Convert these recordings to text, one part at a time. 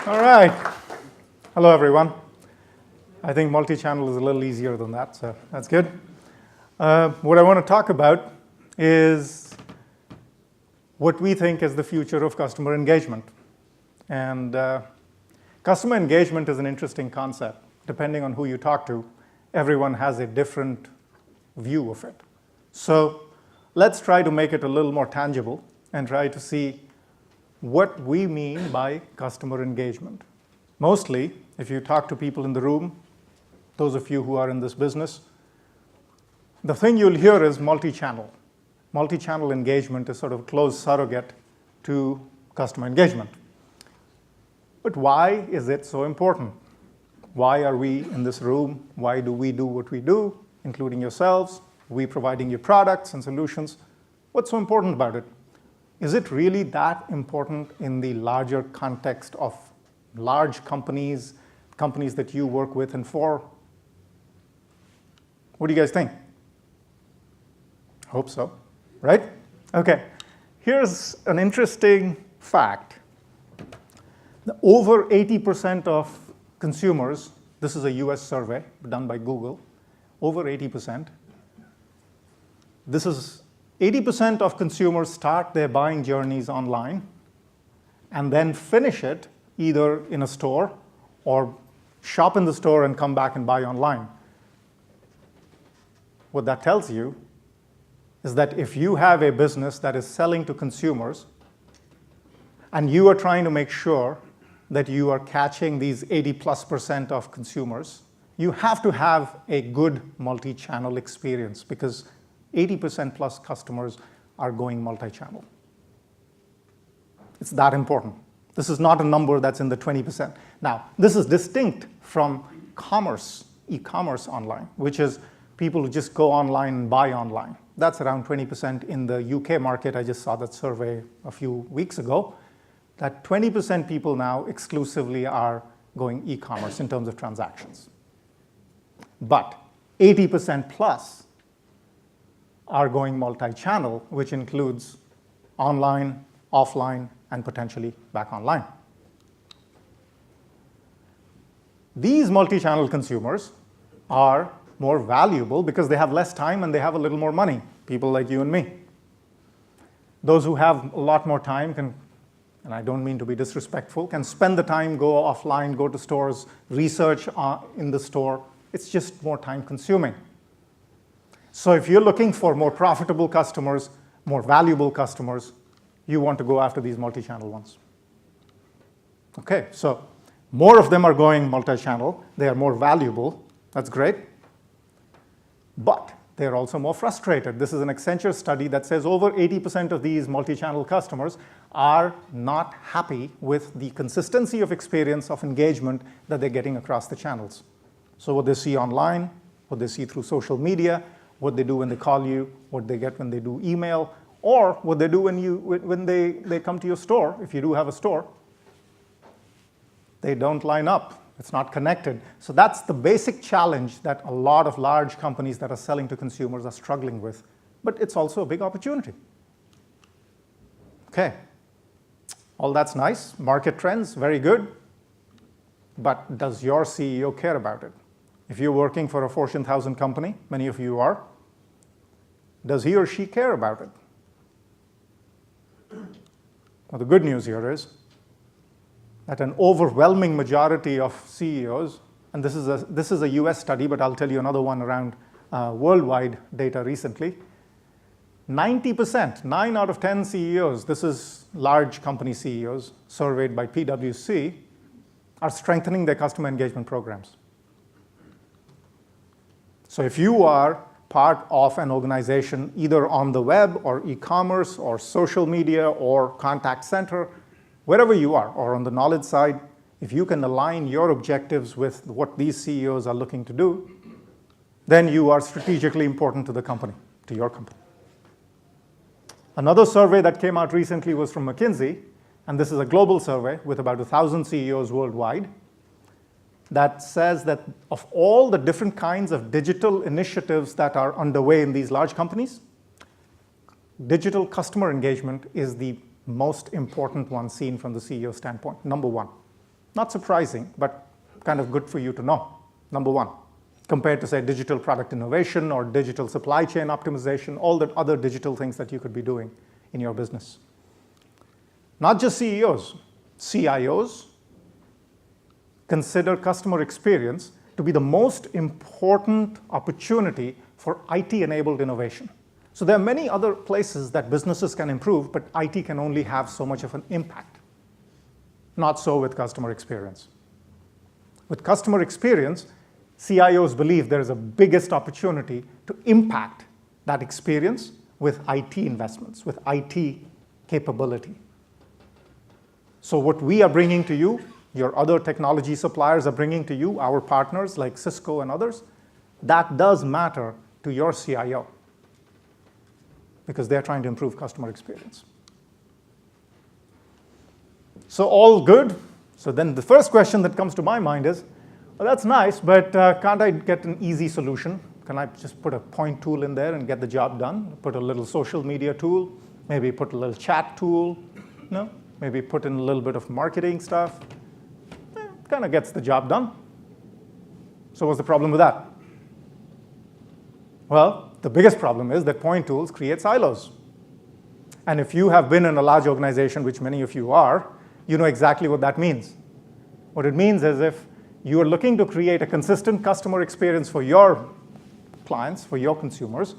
All right. Hello, everyone. I think multi-channel is a little easier than that, so that's good. What I want to talk about is what we think is the future of customer engagement. And customer engagement is an interesting concept. Depending on who you talk to, everyone has a different view of it. So let's try to make it a little more tangible and try to see what we mean by customer engagement. Mostly, if you talk to people in the room, those of you who are in this business, the thing you'll hear is multi-channel. Multi-channel engagement is sort of a close surrogate to customer engagement. But why is it so important? Why are we in this room? Why do we do what we do, including yourselves? We providing you products and solutions. What's so important about it? Is it really that important in the larger context of large companies, companies that you work with and for? What do you guys think? Hope so, right? Okay, here's an interesting fact. Over 80% of consumers, this is a US survey done by Google, over 80%. This is 80% of consumers start their buying journeys online and then finish it either in a store or shop in the store and come back and buy online. What that tells you is that if you have a business that is selling to consumers and you are trying to make sure that you are catching these 80+% of consumers, you have to have a good multi-channel experience because 80% plus customers are going multi-channel. It's that important. This is not a number that's in the 20%. Now, this is distinct from commerce, e-commerce online, which is people who just go online and buy online. That's around 20% in the UK market. I just saw that survey a few weeks ago. That 20% people now exclusively are going e-commerce in terms of transactions. But 80% plus are going multi-channel, which includes online, offline, and potentially back online. These multi-channel consumers are more valuable because they have less time and they have a little more money, people like you and me. Those who have a lot more time can, and I don't mean to be disrespectful, can spend the time, go offline, go to stores, research in the store. It's just more time consuming. So if you're looking for more profitable customers, more valuable customers, you want to go after these multi-channel ones. Okay, so more of them are going multi-channel. They are more valuable. That's great. But they're also more frustrated. This is an Accenture study that says over 80% of these multi-channel customers are not happy with the consistency of experience of engagement that they're getting across the channels. So what they see online, what they see through social media, what they do when they call you, what they get when they do email, or what they do when they come to your store, if you do have a store. They don't line up. It's not connected. So that's the basic challenge that a lot of large companies that are selling to consumers are struggling with. But it's also a big opportunity. Okay. All that's nice. Market trends, very good. But does your CEO care about it? If you're working for a Fortune 1000 company, many of you are, does he or she care about it? Well, the good news here is that an overwhelming majority of CEOs, and this is a US study, but I'll tell you another one around worldwide data recently, 90%, 9 out of 10 CEOs, this is large company CEOs surveyed by PwC, are strengthening their customer engagement programs. So if you are part of an organization either on the web or e-commerce or social media or contact center, wherever you are, or on the knowledge side, if you can align your objectives with what these CEOs are looking to do, then you are strategically important to the company, to your company. Another survey that came out recently was from McKinsey, and this is a global survey with about 1,000 CEOs worldwide, that says that of all the different kinds of digital initiatives that are underway in these large companies, digital customer engagement is the most important one seen from the CEO standpoint, number one. Not surprising, but kind of good for you to know, number one, compared to, say, digital product innovation or digital supply chain optimization, all the other digital things that you could be doing in your business. Not just CEOs, CIOs consider customer experience to be the most important opportunity for IT-enabled innovation. So there are many other places that businesses can improve, but IT can only have so much of an impact. Not so with customer experience. With customer experience, CIOs believe there is a biggest opportunity to impact that experience with IT investments, with IT capability. So what we are bringing to you, your other technology suppliers are bringing to you, our partners like Cisco and others, that does matter to your CIO because they're trying to improve customer experience. So all good. So then the first question that comes to my mind is, well, that's nice, but can't I get an easy solution? Can I just put a point tool in there and get the job done? Put a little social media tool, maybe put a little chat tool, no? Maybe put in a little bit of marketing stuff. Kind of gets the job done. So what's the problem with that? Well, the biggest problem is that point tools create silos. And if you have been in a large organization, which many of you are, you know exactly what that means. What it means is if you are looking to create a consistent customer experience for your clients, for your consumers,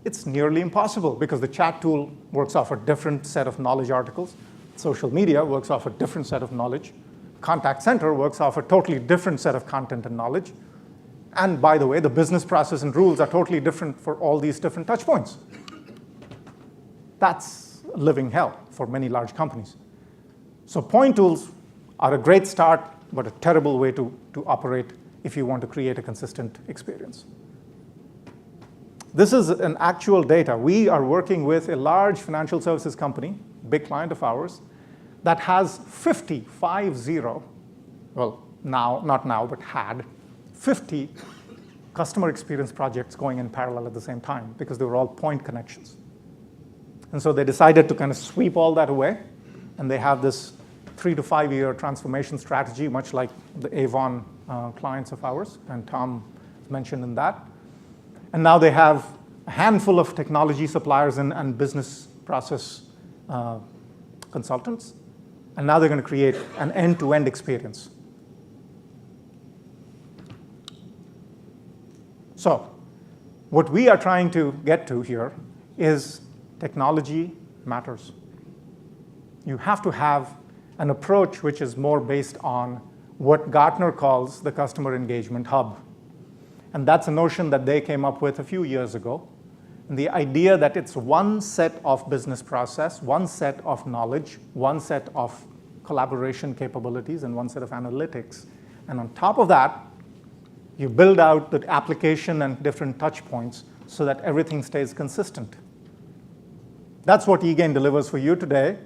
it's nearly impossible because the chat tool works off a different set of knowledge articles. Social media works off a different set of knowledge. Contact center works off a totally different set of content and knowledge. And by the way, the business process and rules are totally different for all these different touch points. That's living hell for many large companies. So point tools are a great start, but a terrible way to operate if you want to create a consistent experience. This is an actual data. We are working with a large financial services company, big client of ours, that has 50, well, now, not now, but had 50 customer experience projects going in parallel at the same time because they were all point connections. And so they decided to kind of sweep all that away, and they have this 3 to 5 year transformation strategy, much like the Avon clients of ours, and Tom mentioned in that. And now they have a handful of technology suppliers and business process consultants, and now they're going to create an end-to-end experience. So what we are trying to get to here is technology matters. You have to have an approach which is more based on what Gartner calls the customer engagement hub. And that's a notion that they came up with a few years ago. And the idea that it's one set of business process, one set of knowledge, one set of collaboration capabilities, and one set of analytics. And on top of that, you build out the application and different touch points so that everything stays consistent. That's what eGain delivers for you today.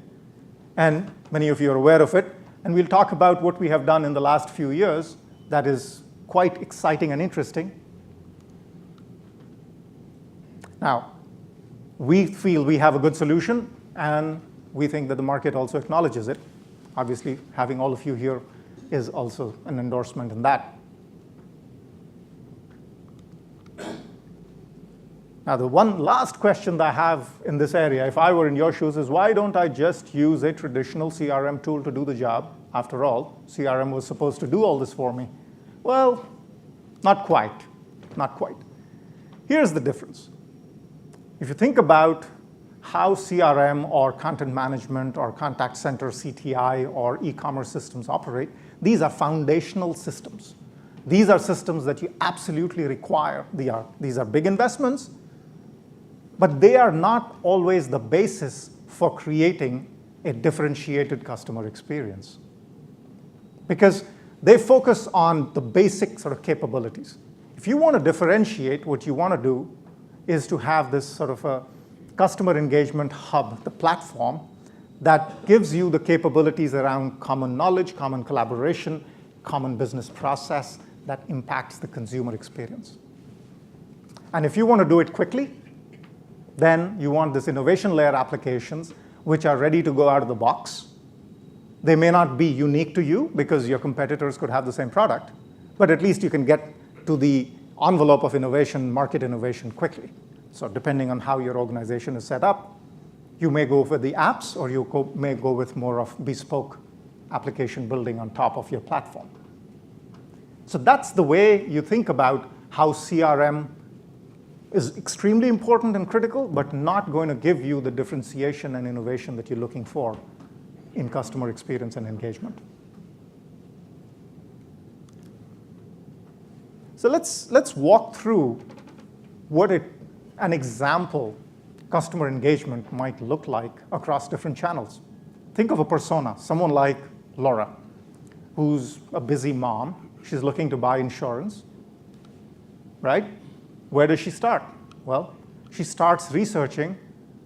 And many of you are aware of it. And we'll talk about what we have done in the last few years that is quite exciting and interesting. Now, we feel we have a good solution, and we think that the market also acknowledges it. Obviously, having all of you here is also an endorsement in that. Now, the one last question that I have in this area, if I were in your shoes, is why don't I just use a traditional CRM tool to do the job? After all, CRM was supposed to do all this for me. Well, not quite. Not quite. Here's the difference. If you think about how CRM or content management or contact center CTI or e-commerce systems operate, these are foundational systems. These are systems that you absolutely require. These are big investments, but they are not always the basis for creating a differentiated customer experience because they focus on the basic sort of capabilities. If you want to differentiate, what you want to do is to have this sort of a customer engagement hub, the platform that gives you the capabilities around common knowledge, common collaboration, common business process that impacts the consumer experience. And if you want to do it quickly, then you want this innovation layer applications which are ready to go out of the box They may not be unique to you because your competitors could have the same product, but at least you can get to the envelope of innovation, market innovation quickly. So depending on how your organization is set up, you may go for the apps or you may go with more of bespoke application building on top of your platform. So that's the way you think about how CRM is extremely important and critical, but not going to give you the differentiation and innovation that you're looking for in customer experience and engagement. So let's walk through what an example customer engagement might look like across different channels. Think of a persona, someone like Laura, who's a busy mom. She's looking to buy insurance, right? Where does she start? Well, she starts researching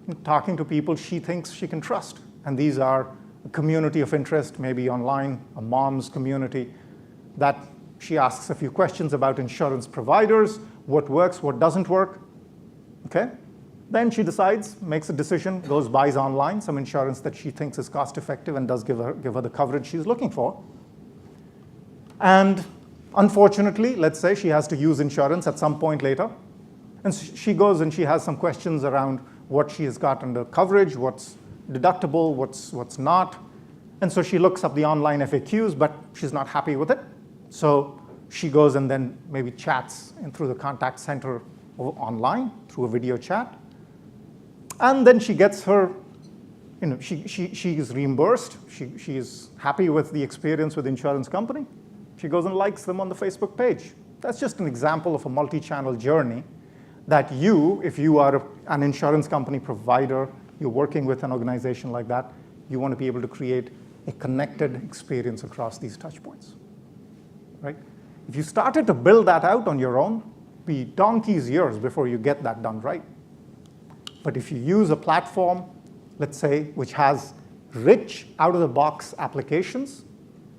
and talking to people she thinks she can trust. And these are a community of interest, maybe online, a mom's community, that she asks a few questions about insurance providers, what works, what doesn't work, okay? Then she decides, makes a decision, goes buys online some insurance that she thinks is cost effective and does give her the coverage she's looking for. And unfortunately, let's say she has to use insurance at some point later, and she goes and she has some questions around what she has got under coverage, what's deductible, what's not. And so she looks up the online FAQs, but she's not happy with it. So she goes and then maybe chats through the contact center online, through a video chat. And then she gets her, she is reimbursed. She is happy with the experience with the insurance company. She goes and likes them on the Facebook page. That's just an example of a multi-channel journey that if you are an insurance company provider, you're working with an organization like that, you want to be able to create a connected experience across these touch points, right? If you started to build that out on your own, it'd be donkey's years before you get that done right. But if you use a platform, let's say, which has rich out-of-the-box applications,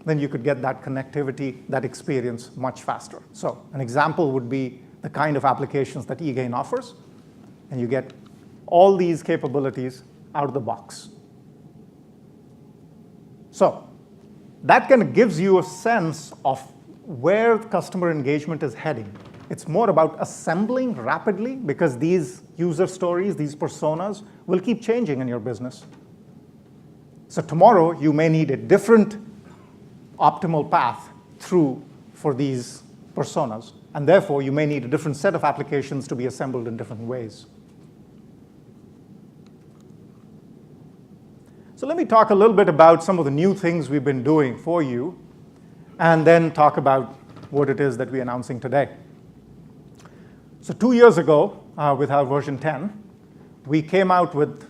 then you could get that connectivity, that experience much faster. So an example would be the kind of applications that eGain offers, and you get all these capabilities out of the box. So that kind of gives you a sense of where customer engagement is heading. It's more about assembling rapidly because these user stories, these personas, will keep changing in your business. So tomorrow, you may need a different optimal path through for these personas. And therefore, you may need a different set of applications to be assembled in different ways. So let me talk a little bit about some of the new things we've been doing for you, and then talk about what it is that we're announcing today. So 2 years ago, with our version 10, we came out with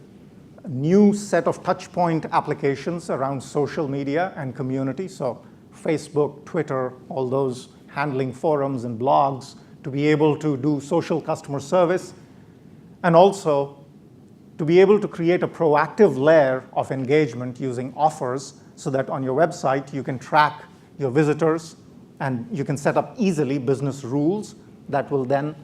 a new set of touchpoint applications around social media and community. So Facebook, Twitter, all those handling forums and blogs to be able to do social customer service, and also to be able to create a proactive layer of engagement using offers so that on your website you can track your visitors and you can set up easily business rules that will then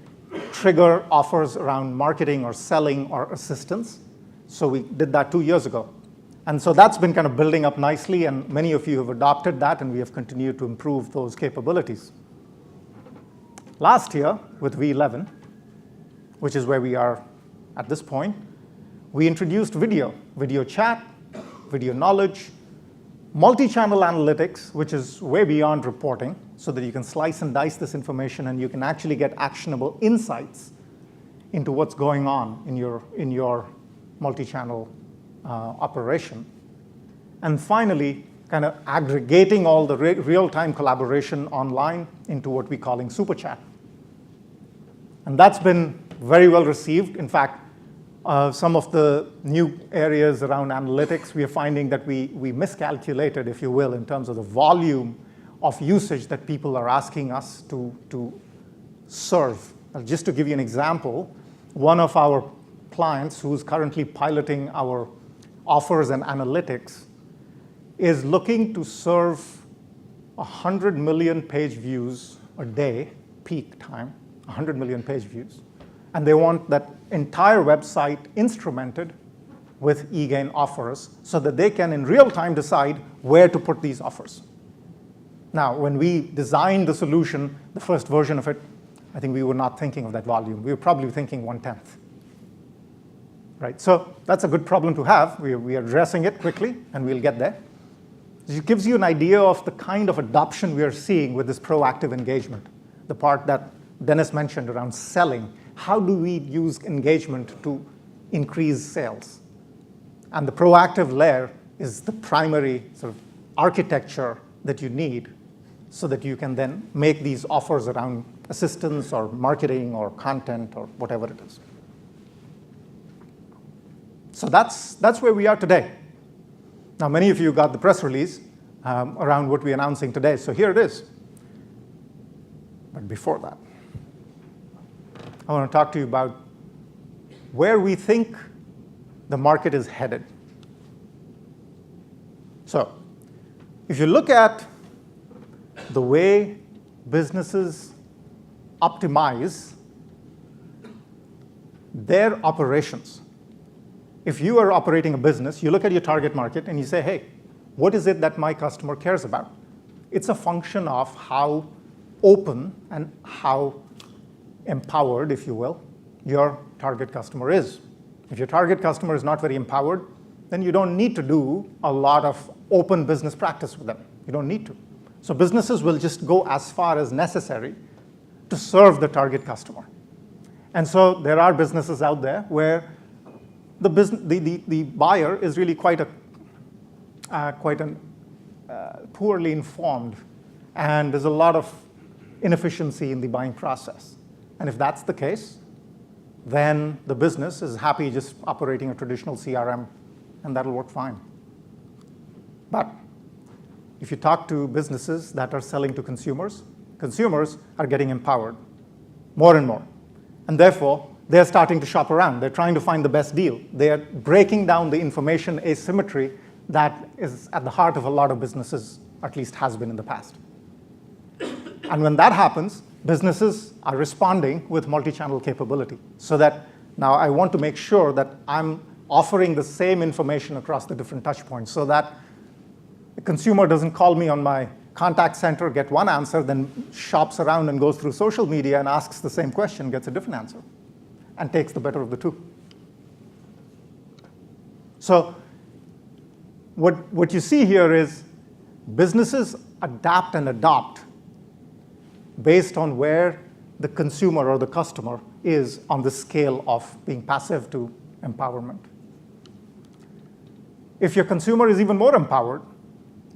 trigger offers around marketing or selling or assistance. So we did that 2 years ago. And so that's been kind of building up nicely, and many of you have adopted that, and we have continued to improve those capabilities. Last year, with V11, which is where we are at this point, we introduced video chat, video knowledge, multi-channel analytics, which is way beyond reporting, so that you can slice and dice this information and you can actually get actionable insights into what's going on in your multi-channel operation. And finally, kind of aggregating all the real-time collaboration online into what we're calling Super Chat. And that's been very well received. In fact, some of the new areas around analytics, we are finding that we miscalculated, if you will, in terms of the volume of usage that people are asking us to serve. Just to give you an example, one of our clients who's currently piloting our offers and analytics is looking to serve 100 million page views a day, peak time, 100 million page views. And they want that entire website instrumented with eGain offers so that they can in real time decide where to put these offers. Now, when we designed the solution, the first version of it, I think we were not thinking of that volume. We were probably thinking 1/10. Right? So that's a good problem to have. We are addressing it quickly, and we'll get there. It gives you an idea of the kind of adoption we are seeing with this proactive engagement, the part that Dennis mentioned around selling. How do we use engagement to increase sales? And the proactive layer is the primary sort of architecture that you need so that you can then make these offers around assistance or marketing or content or whatever it is. So that's where we are today. Now, many of you got the press release around what we're announcing today. So here it is. But before that, I want to talk to you about where we think the market is headed. So if you look at the way businesses optimize their operations, if you are operating a business, you look at your target market and you say, hey, what is it that my customer cares about? It's a function of how open and how empowered, if you will, your target customer is. If your target customer is not very empowered, then you don't need to do a lot of open business practice with them. You don't need to. So businesses will just go as far as necessary to serve the target customer. And so there are businesses out there where the buyer is really quite poorly informed, and there's a lot of inefficiency in the buying process. And if that's the case, then the business is happy just operating a traditional CRM, and that'll work fine. But if you talk to businesses that are selling to consumers, consumers are getting empowered more and more. And therefore, they're starting to shop around. They're trying to find the best deal. They are breaking down the information asymmetry that is at the heart of a lot of businesses, or at least has been in the past. And when that happens, businesses are responding with multi-channel capability. So that now I want to make sure that I'm offering the same information across the different touch points so that the consumer doesn't call me on my contact center, get one answer, then shops around and goes through social media and asks the same question, gets a different answer, and takes the better of the two. So what you see here is businesses adapt and adopt based on where the consumer or the customer is on the scale of being passive to empowerment. If your consumer is even more empowered,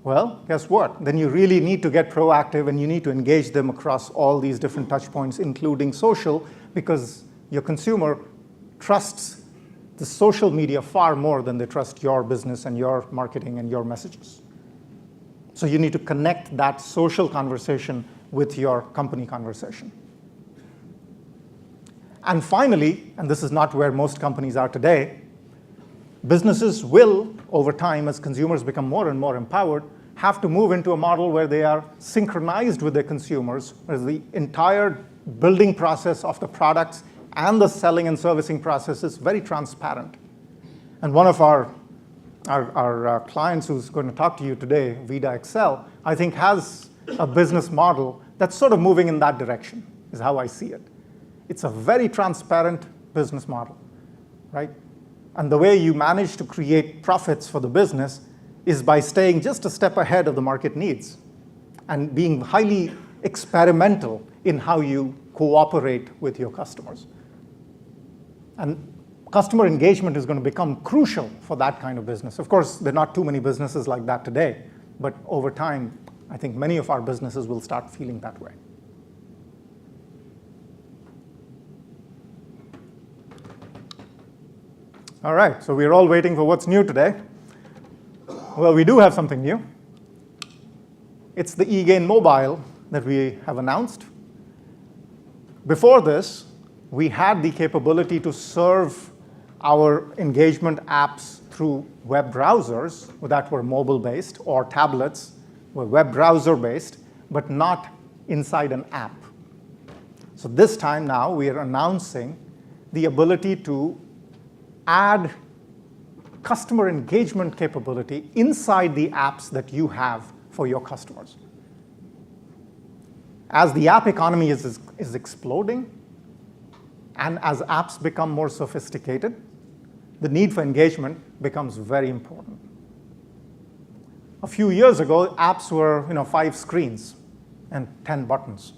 well, guess what? Then you really need to get proactive and you need to engage them across all these different touch points, including social, because your consumer trusts the social media far more than they trust your business and your marketing and your messages. So you need to connect that social conversation with your company conversation. And finally, and this is not where most companies are today, businesses will, over time, as consumers become more and more empowered, have to move into a model where they are synchronized with their consumers, whereas the entire building process of the products and the selling and servicing process is very transparent. And one of our clients who's going to talk to you today, Vida Excel, I think has a business model that's sort of moving in that direction, is how I see it. It's a very transparent business model, right? And the way you manage to create profits for the business is by staying just a step ahead of the market needs and being highly experimental in how you cooperate with your customers. And customer engagement is going to become crucial for that kind of business. Of course, there are not too many businesses like that today, but over time, I think many of our businesses will start feeling that way. All right, so we're all waiting for what's new today. Well, we do have something new. It's the eGain mobile that we have announced. Before this, we had the capability to serve our engagement apps through web browsers that were mobile-based, or tablets were web browser-based, but not inside an app. So this time now, we are announcing the ability to add customer engagement capability inside the apps that you have for your customers. As the app economy is exploding, and as apps become more sophisticated, the need for engagement becomes very important. A few years ago, apps were 5 screens and 10 buttons.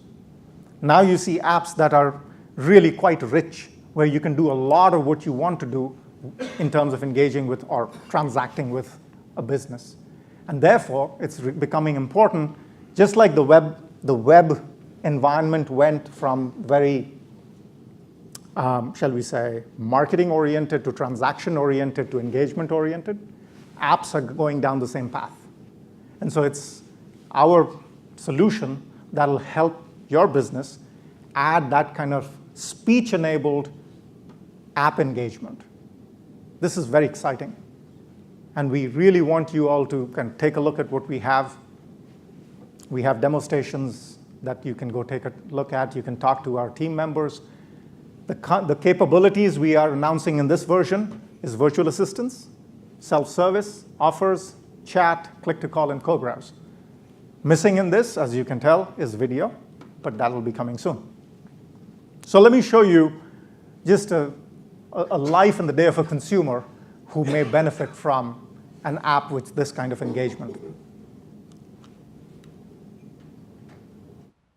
Now you see apps that are really quite rich, where you can do a lot of what you want to do in terms of engaging with or transacting with a business. And therefore, it's becoming important, just like the web environment went from very, shall we say, marketing-oriented to transaction-oriented to engagement-oriented, apps are going down the same path. And so it's our solution that'll help your business add that kind of speech-enabled app engagement. This is very exciting. And we really want you all to kind of take a look at what we have. We have demo stations that you can go take a look at. You can talk to our team members. The capabilities we are announcing in this version is virtual assistants, self-service, offers, chat, click-to-call, and co-browse. Missing in this, as you can tell, is video, but that will be coming soon. So let me show you just a life in the day of a consumer who may benefit from an app with this kind of engagement.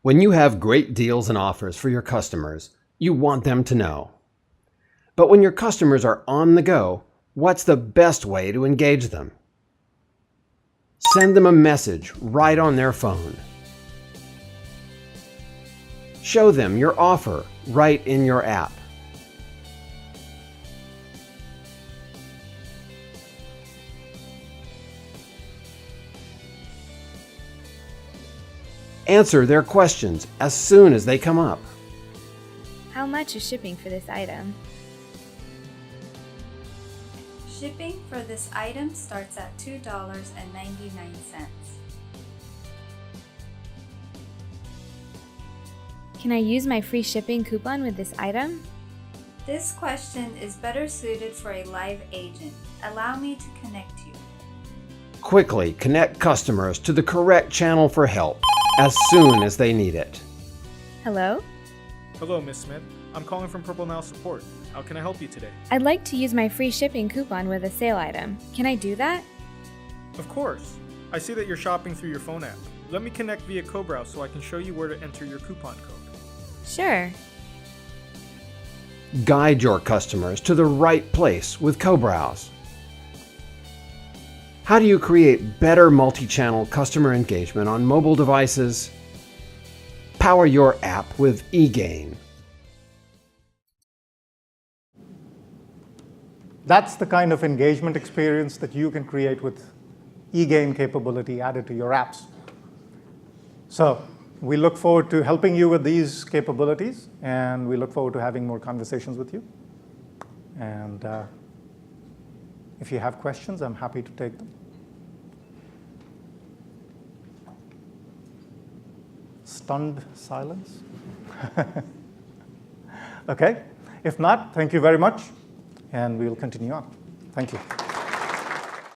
When you have great deals and offers for your customers, you want them to know. But when your customers are on the go, what's the best way to engage them? Send them a message right on their phone. Show them your offer right in your app. Answer their questions as soon as they come up. How much is shipping for this item? Shipping for this item starts at $2.99. Can I use my free shipping coupon with this item? This question is better suited for a live agent. Allow me to connect you. Quickly connect customers to the correct channel for help as soon as they need it. Hello? Hello, Miss Smith. I'm calling from Purple Now Support. How can I help you today? I'd like to use my free shipping coupon with a sale item. Can I do that? Of course. I see that you're shopping through your phone app. Let me connect via co-browse so I can show you where to enter your coupon code. Sure. Guide your customers to the right place with co-browse. How do you create better multi-channel customer engagement on mobile devices? Power your app with eGain. That's the kind of engagement experience that you can create with eGain capability added to your apps. So we look forward to helping you with these capabilities, and we look forward to having more conversations with you. And if you have questions, I'm happy to take them. Stunned silence? Okay. If not, thank you very much, and we will continue on. Thank you.